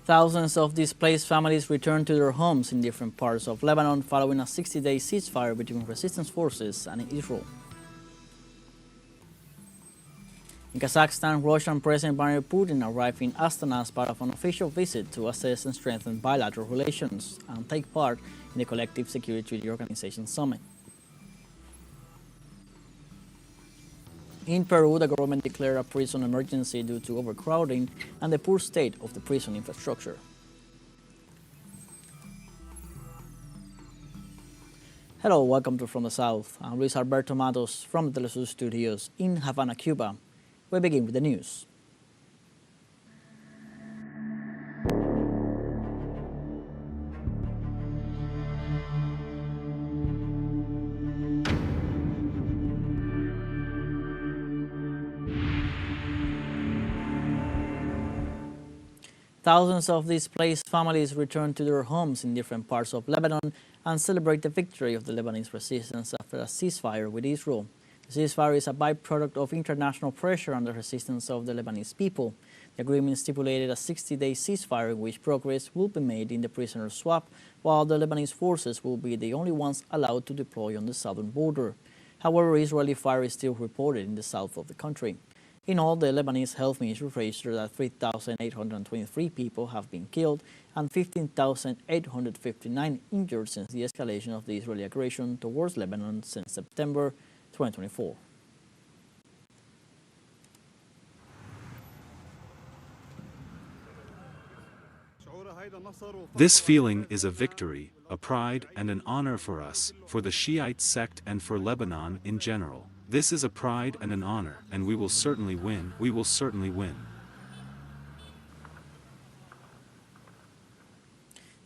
Thousands of displaced families returned to their homes in different parts of Lebanon following a 60-day ceasefire between resistance forces and Israel. In Kazakhstan, Russian President Vladimir Putin arrived in Astana as part of an official visit to assess and strengthen bilateral relations and take part in the Collective Security Treaty Organization Summit. In Peru, the government declared a prison emergency due to overcrowding and the poor state of the prison infrastructure. Hello, welcome to From the South. I'm Luis Alberto Matos from the teleSUR studios in Havana, Cuba. We begin with the news. Thousands of displaced families returned to their homes in different parts of Lebanon and celebrate the victory of the Lebanese resistance after a ceasefire with Israel. The ceasefire is a byproduct of international pressure and the resistance of the Lebanese people. The agreement stipulated a 60-day ceasefire in which progress will be made in the prisoner swap, while the Lebanese forces will be the only ones allowed to deploy on the southern border. However, Israeli fire is still reported in the south of the country. In all, the Lebanese health ministry registered that 3,823 people have been killed and 15,859 injured since the escalation of the Israeli aggression towards Lebanon since September 2024. This feeling is a victory, a pride and an honor for us, for the Shiite sect and for Lebanon in general. This is a pride and an honor, and we will certainly win. We will certainly win.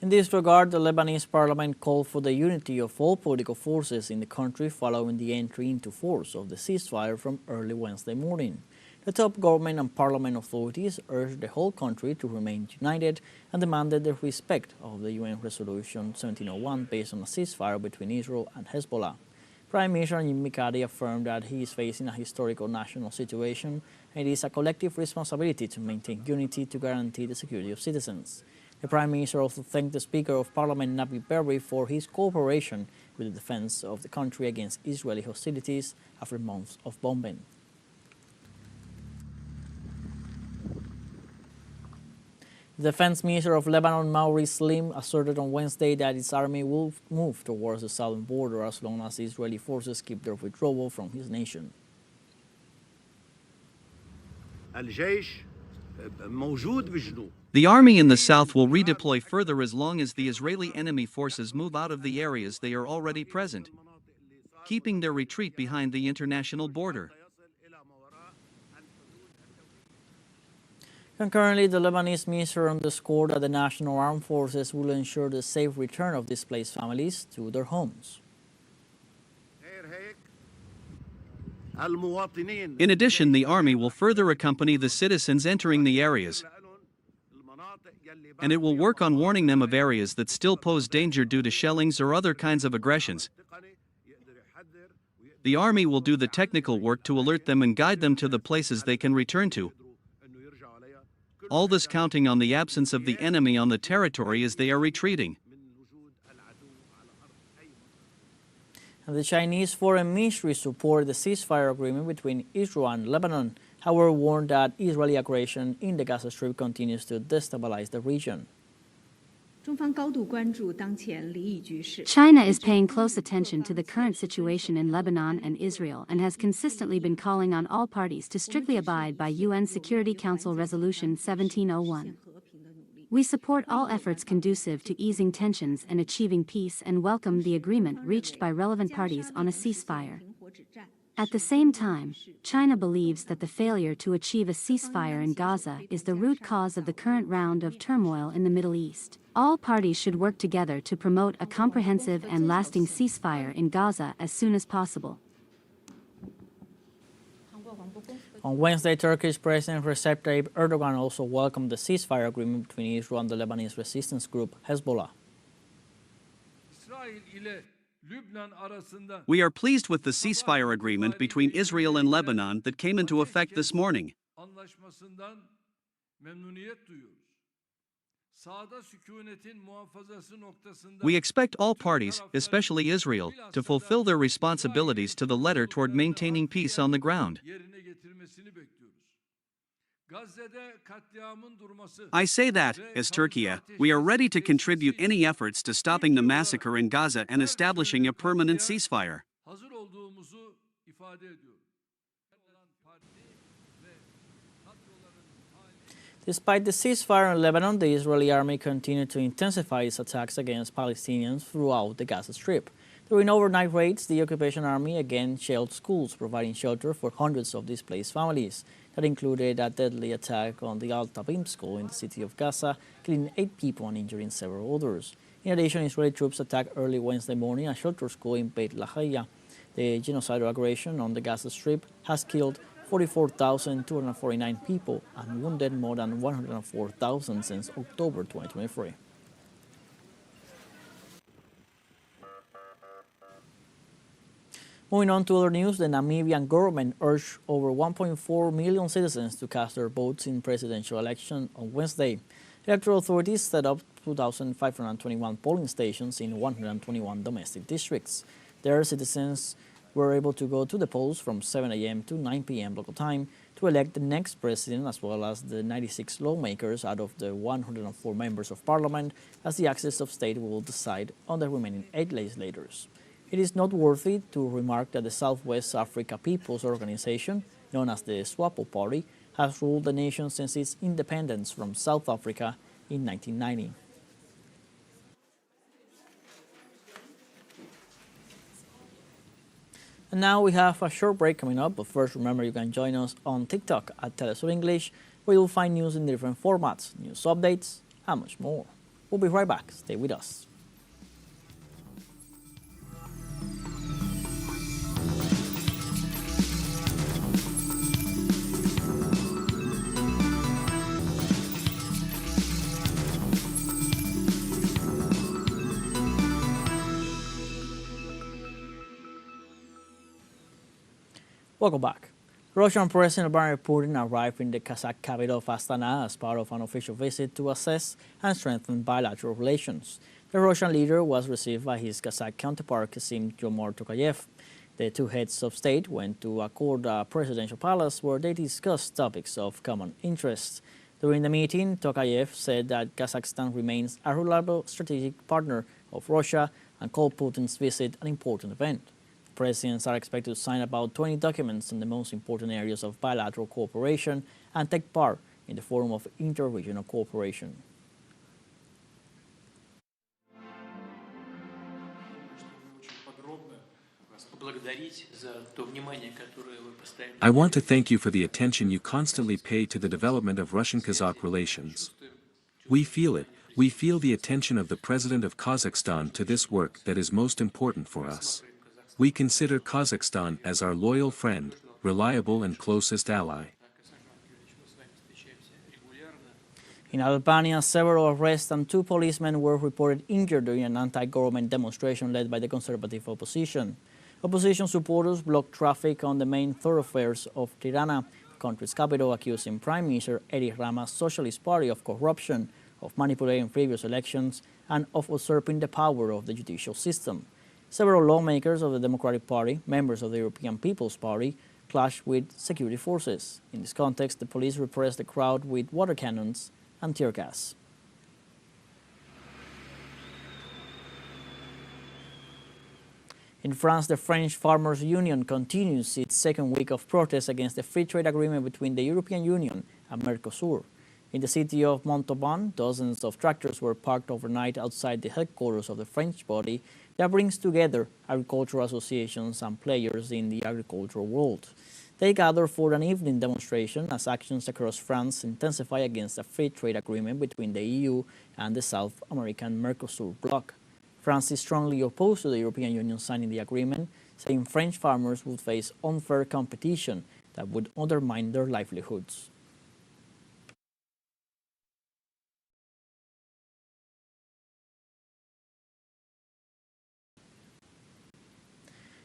In this regard, the Lebanese parliament called for the unity of all political forces in the country following the entry into force of the ceasefire from early Wednesday morning. The top government and parliament authorities urged the whole country to remain united and demanded the respect of the UN Resolution 1701 based on a ceasefire between Israel and Hezbollah. Prime Minister Jimmy Carter affirmed that he is facing a historical national situation and it is a collective responsibility to maintain unity to guarantee the security of citizens. The Prime Minister also thanked the Speaker of Parliament Nabi Berri for his cooperation with the defense of the country against Israeli hostilities after months of bombing. The Defense Minister of Lebanon, Mauri Slim, asserted on Wednesday that its army will move towards the southern border as long as the Israeli forces keep their withdrawal from his nation. The army in the south will redeploy further as long as the Israeli enemy forces move out of the areas they are already present, keeping their retreat behind the international border. Concurrently, the Lebanese minister underscored that the national armed forces will ensure the safe return of displaced families to their homes. In addition, the army will further accompany the citizens entering the areas, and it will work on warning them of areas that still pose danger due to shellings or other kinds of aggressions. The army will do the technical work to alert them and guide them to the places they can return to. All this counting on the absence of the enemy on the territory as they are retreating. And the Chinese Foreign Ministry supported the ceasefire agreement between Israel and Lebanon, however warned that Israeli aggression in the Gaza Strip continues to destabilize the region. China is paying close attention to the current situation in Lebanon and Israel and has consistently been calling on all parties to strictly abide by UN Security Council Resolution 1701. We support all efforts conducive to easing tensions and achieving peace and welcome the agreement reached by relevant parties on a ceasefire. At the same time, China believes that the failure to achieve a ceasefire in Gaza is the root cause of the current round of turmoil in the Middle East. All parties should work together to promote a comprehensive and lasting ceasefire in Gaza as soon as possible. On Wednesday, Turkish President Recep Tayyip Erdogan also welcomed the ceasefire agreement between Israel and the Lebanese resistance group Hezbollah. We are pleased with the ceasefire agreement between Israel and Lebanon that came into effect this morning. We expect all parties, especially Israel, to fulfill their responsibilities to the letter toward maintaining peace on the ground. I say that, as Turkey, we are ready to contribute any efforts to stopping the massacre in Gaza and establishing a permanent ceasefire. Despite the ceasefire in Lebanon, the Israeli army continued to intensify its attacks against Palestinians throughout the Gaza Strip. During overnight raids, the occupation army again shelled schools, providing shelter for hundreds of displaced families. That included a deadly attack on the Al-Tabim school in the city of Gaza, killing 8 people and injuring several others. In addition, Israeli troops attacked early Wednesday morning a shelter school in Beit Lahia. The genocidal aggression on the Gaza Strip has killed 44,249 people and wounded more than 104,000 since October 2023. Moving on to other news, the Namibian government urged over 1.4 million citizens to cast their votes in presidential election on Wednesday. Electoral authorities set up 2,521 polling stations in 121 domestic districts. There, citizens were able to go to the polls from 7 a.m. to 9 p.m. local time to elect the next president, as well as the 96 lawmakers out of the 104 members of parliament, as the axis of state will decide on the remaining 8 legislators. It is noteworthy to remark that the Southwest Africa People's Organization, known as the SWAPO Party, has ruled the nation since its independence from South Africa in 1990. And now we have a short break coming up, but first remember you can join us on TikTok at teleSUR English, where you'll find news in different formats, news updates, and much more. We'll be right back. Stay with us. Welcome back. Russian President Vladimir Putin arrived in the Kazakh capital of Astana as part of an official visit to assess and strengthen bilateral relations. The Russian leader was received by his Kazakh counterpart Kassym-Jomart Tokayev. The two heads of state went to a presidential palace where they discussed topics of common interest. During the meeting, Tokayev said that Kazakhstan remains a reliable strategic partner of Russia and called Putin's visit an important event. Presidents are expected to sign about 20 documents on the most important areas of bilateral cooperation and take part in the Forum of Inter-Regional Cooperation. I want to thank you for the attention you constantly pay to the development of Russian-Kazakh relations. We feel it. We feel the attention of the President of Kazakhstan to this work that is most important for us. We consider Kazakhstan as our loyal friend, reliable and closest ally. In Albania, several arrests and 2 policemen were reported injured during an anti-government demonstration led by the conservative opposition. Opposition supporters blocked traffic on the main thoroughfares of Tirana, the country's capital, accusing Prime Minister Edi Rama's Socialist Party of corruption, of manipulating previous elections, and of usurping the power of the judicial system. Several lawmakers of the Democratic Party, members of the European People's Party, clashed with security forces. In this context, the police repressed the crowd with water cannons and tear gas. In France, the French Farmers' Union continues its second week of protests against the free trade agreement between the European Union and Mercosur. In the city of Montauban, dozens of tractors were parked overnight outside the headquarters of the French body that brings together agricultural associations and players in the agricultural world. They gather for an evening demonstration as actions across France intensify against a free trade agreement between the EU and the South American Mercosur bloc. France is strongly opposed to the European Union signing the agreement, saying French farmers would face unfair competition that would undermine their livelihoods.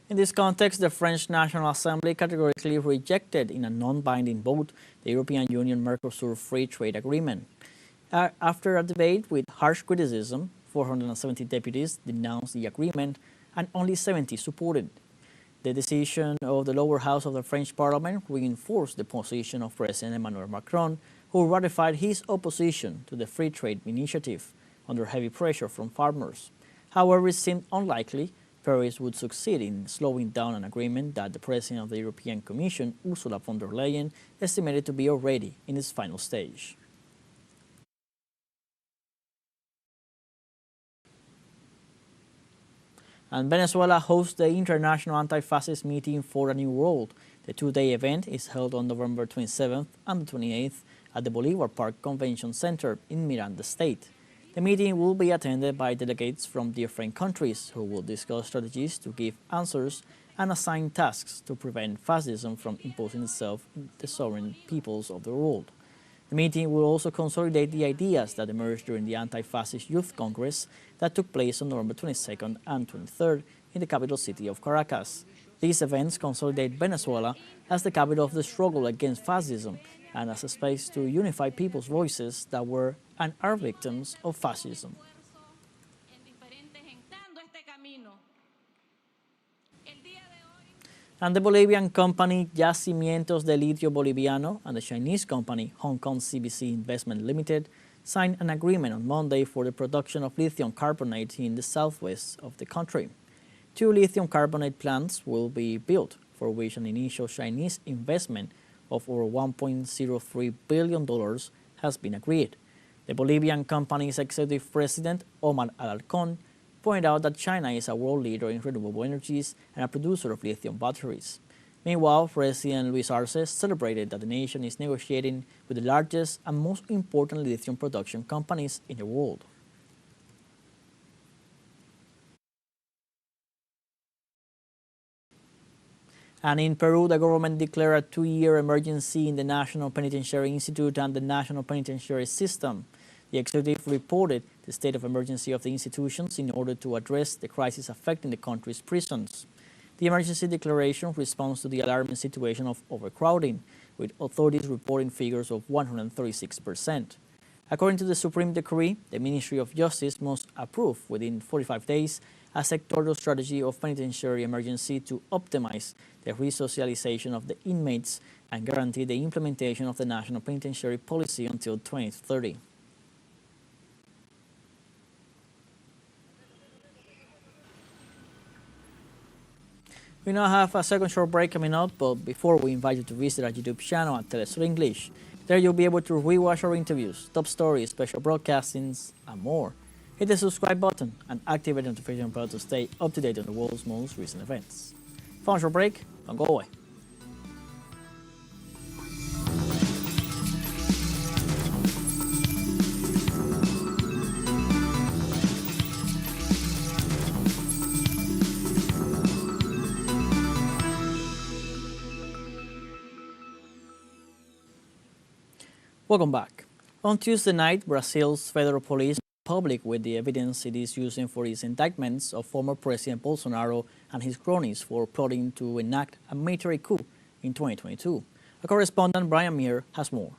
In this context, the French National Assembly categorically rejected in a non-binding vote the European Union-Mercosur Free Trade Agreement. After a debate with harsh criticism, 470 deputies denounced the agreement and only 70 supported. The decision of the lower house of the French parliament reinforced the position of President Emmanuel Macron, who ratified his opposition to the free trade initiative under heavy pressure from farmers. However, it seemed unlikely Paris would succeed in slowing down an agreement that the President of the European Commission, Ursula von der Leyen, estimated to be already in its final stage. And Venezuela hosts the International Anti-Fascist Meeting for a New World. The two-day event is held on November 27th and the 28th at the Bolivar Park Convention Center in Miranda State. The meeting will be attended by delegates from different countries who will discuss strategies to give answers and assign tasks to prevent fascism from imposing itself in the sovereign peoples of the world. The meeting will also consolidate the ideas that emerged during the Anti-Fascist Youth Congress that took place on November 22nd and 23rd in the capital city of Caracas. These events consolidate Venezuela as the capital of the struggle against fascism and as a space to unify people's voices that were and are victims of fascism. And the Bolivian company Yacimientos de Litio Boliviano and the Chinese company Hong Kong CBC Investment Limited signed an agreement on Monday for the production of lithium carbonate in the southwest of the country. 2 lithium carbonate plants will be built, for which an initial Chinese investment of over $1.03 billion has been agreed. The Bolivian company's executive president, Omar Alarcón, pointed out that China is a world leader in renewable energies and a producer of lithium batteries. Meanwhile, President Luis Arce celebrated that the nation is negotiating with the largest and most important lithium production companies in the world. And in Peru, the government declared a 2-year emergency in the National Penitentiary Institute and the National Penitentiary System. The executive reported the state of emergency of the institutions in order to address the crisis affecting the country's prisons. The emergency declaration responds to the alarming situation of overcrowding, with authorities reporting figures of 136%. According to the Supreme Decree, the Ministry of Justice must approve within 45 days a sectoral strategy of penitentiary emergency to optimize the resocialization of the inmates and guarantee the implementation of the national penitentiary policy until 2030. We now have a second short break coming up, but before we invite you to visit our YouTube channel at teleSUR English. There you'll be able to rewatch our interviews, top stories, special broadcastings, and more. Hit the subscribe button and activate the notification bell to stay up to date on the world's most recent events. Final short break, don't go away. Welcome back. On Tuesday night, Brazil's federal police public with the evidence it is using for its indictments of former President Bolsonaro and his cronies for plotting to enact a military coup in 2022. Our correspondent Brian Muir has more.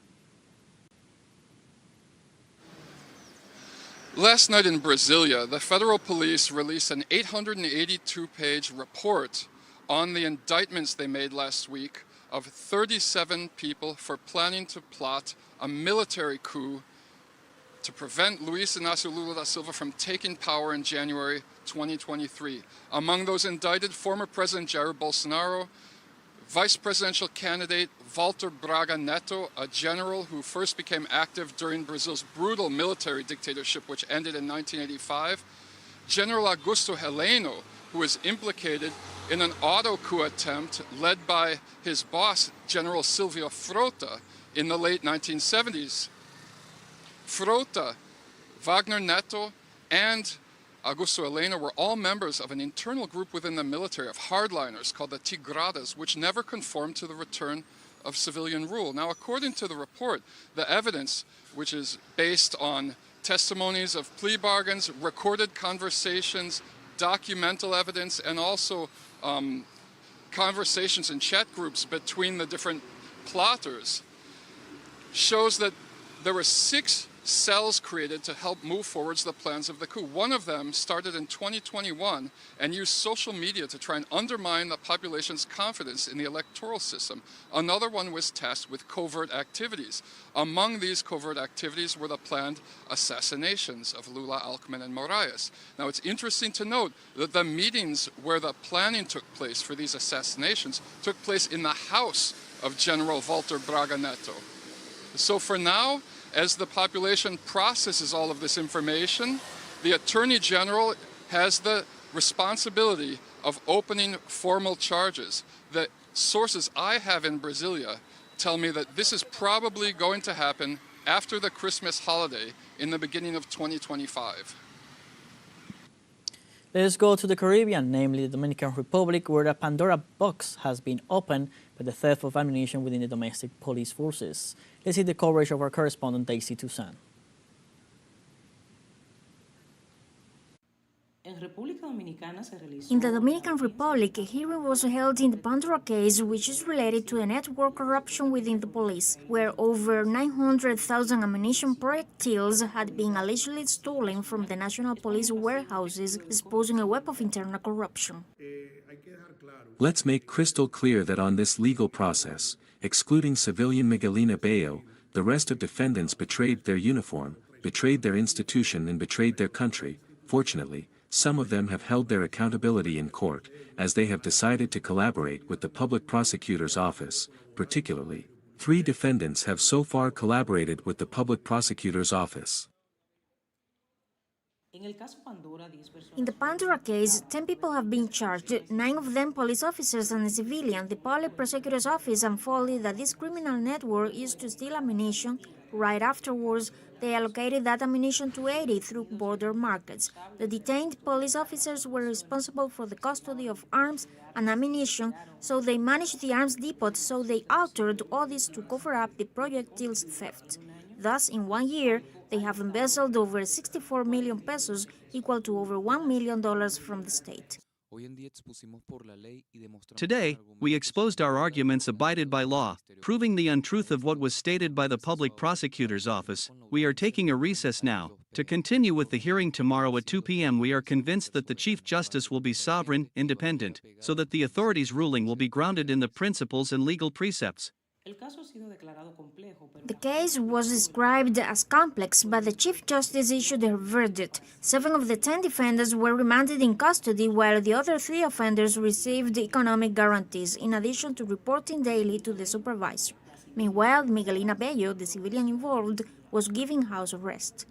Last night in Brasilia, the federal police released an 882-page report on the indictments they made last week of 37 people for planning to plot a military coup to prevent Luis Inácio Lula da Silva from taking power in January 2023. Among those indicted, former President Jair Bolsonaro, vice presidential candidate Walter Braga Neto, a general who first became active during Brazil's brutal military dictatorship, which ended in 1985, General Augusto Heleno, who was implicated in an auto-coup attempt led by his boss, General Silvio Frota, in the late 1970s. Frota, Wagner Neto, and Augusto Heleno were all members of an internal group within the military of hardliners called the Tigradas, which never conformed to the return of civilian rule. Now, according to the report, the evidence, which is based on testimonies of plea bargains, recorded conversations, documental evidence, and also conversations in chat groups between the different plotters, shows that there were 6 cells created to help move forwards the plans of the coup. One of them started in 2021 and used social media to try and undermine the population's confidence in the electoral system. Another one was tasked with covert activities. Among these covert activities were the planned assassinations of Lula, Alckmin, and Moraes. Now, it's interesting to note that the meetings where the planning took place for these assassinations took place in the house of General Walter Braga Neto. So for now, as the population processes all of this information, the Attorney General has the responsibility of opening formal charges. The sources I have in Brasilia tell me that this is probably going to happen after the Christmas holiday in the beginning of 2025. Let's go to the Caribbean, namely the Dominican Republic, where a Pandora box has been opened by the theft of ammunition within the domestic police forces. Let's see the coverage of our correspondent, Daisy Toussaint. In the Dominican Republic, a hearing was held in the Pandora case, which is related to a network corruption within the police, where over 900,000 ammunition projectiles had been allegedly stolen from the National Police warehouses, exposing a web of internal corruption. Let's make crystal clear that on this legal process, excluding civilian Miguelina Bello, the rest of defendants betrayed their uniform, betrayed their institution, and betrayed their country. Fortunately, some of them have held their accountability in court, as they have decided to collaborate with the public prosecutor's office. Particularly, 3 defendants have so far collaborated with the public prosecutor's office. In the Pandora case, 10 people have been charged, 9 of them police officers and a civilian. The public prosecutor's office unfolded that this criminal network used to steal ammunition. Right afterwards, they allocated that ammunition to 80 through border markets. The detained police officers were responsible for the custody of arms and ammunition, so they managed the arms depot, so they altered all this to cover up the projectiles theft. Thus, in 1 year, they have embezzled over 64 million pesos, equal to over $1 million from the state. Today, we exposed our arguments abided by law, proving the untruth of what was stated by the public prosecutor's office. We are taking a recess now. To continue with the hearing tomorrow at 2 p.m., we are convinced that the Chief Justice will be sovereign, independent, so that the authorities' ruling will be grounded in the principles and legal precepts. The case was described as complex, but the Chief Justice issued her verdict. 7 of the 10 defendants were remanded in custody, while the other 3 offenders received economic guarantees, in addition to reporting daily to the supervisor. Meanwhile, Miguelina Bello, the civilian involved, was given house arrest.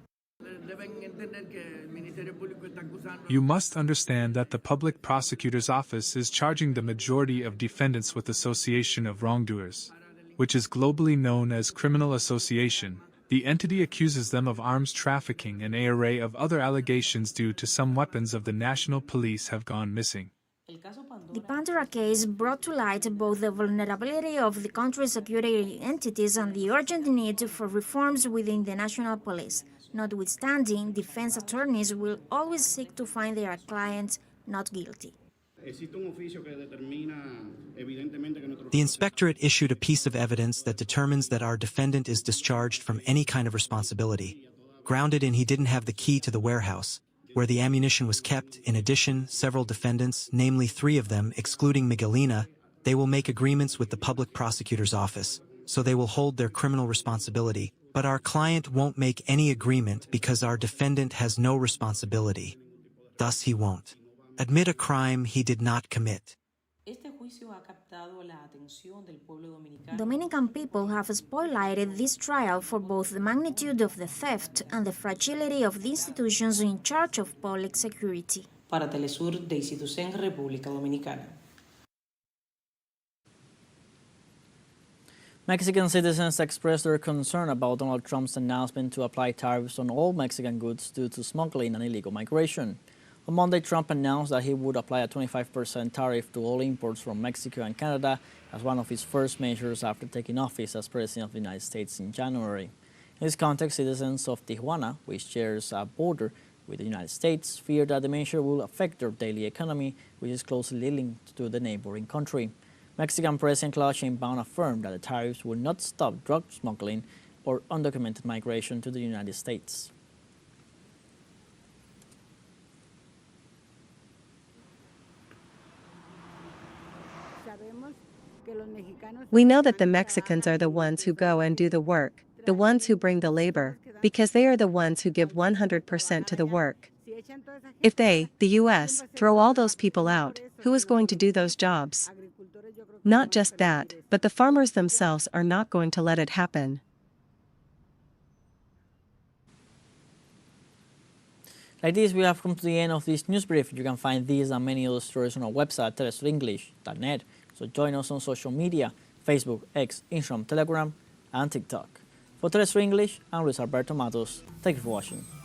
You must understand that the public prosecutor's office is charging the majority of defendants with association of wrongdoers, which is globally known as criminal association. The entity accuses them of arms trafficking and an array of other allegations due to some weapons of the national police have gone missing. The Pandora case brought to light both the vulnerability of the country's security entities and the urgent need for reforms within the national police. Notwithstanding, defense attorneys will always seek to find their clients not guilty. The inspectorate issued a piece of evidence that determines that our defendant is discharged from any kind of responsibility, grounded in he didn't have the key to the warehouse, where the ammunition was kept. In addition, several defendants, namely 3 of them, excluding Miguelina, they will make agreements with the public prosecutor's office, so they will hold their criminal responsibility. But our client won't make any agreement because our defendant has no responsibility. Thus he won't admit a crime he did not commit. Dominican people have spotlighted this trial for both the magnitude of the theft and the fragility of the institutions in charge of public security. Para teleSUR, Daisy Toussaint, República Dominicana. Mexican citizens expressed their concern about Donald Trump's announcement to apply tariffs on all Mexican goods due to smuggling and illegal migration. On Monday, Trump announced that he would apply a 25% tariff to all imports from Mexico and Canada as one of his first measures after taking office as President of the United States in January. In this context, citizens of Tijuana, which shares a border with the United States, fear that the measure will affect their daily economy, which is closely linked to the neighboring country. Mexican President Claudia Sheinbaum affirmed that the tariffs will not stop drug smuggling, or undocumented migration to the United States. We know that the Mexicans are the ones who go and do the work, the ones who bring the labor, because they are the ones who give 100% to the work. If they, the U.S., throw all those people out, who is going to do those jobs? Not just that, but the farmers themselves are not going to let it happen. Like this, we have come to the end of this news brief. You can find these and many other stories on our website, telesurenglish.net. So join us on social media, Facebook, X, Instagram, Telegram, and TikTok. For TeleSUR English, I'm Luis Alberto Matos. Thank you for watching.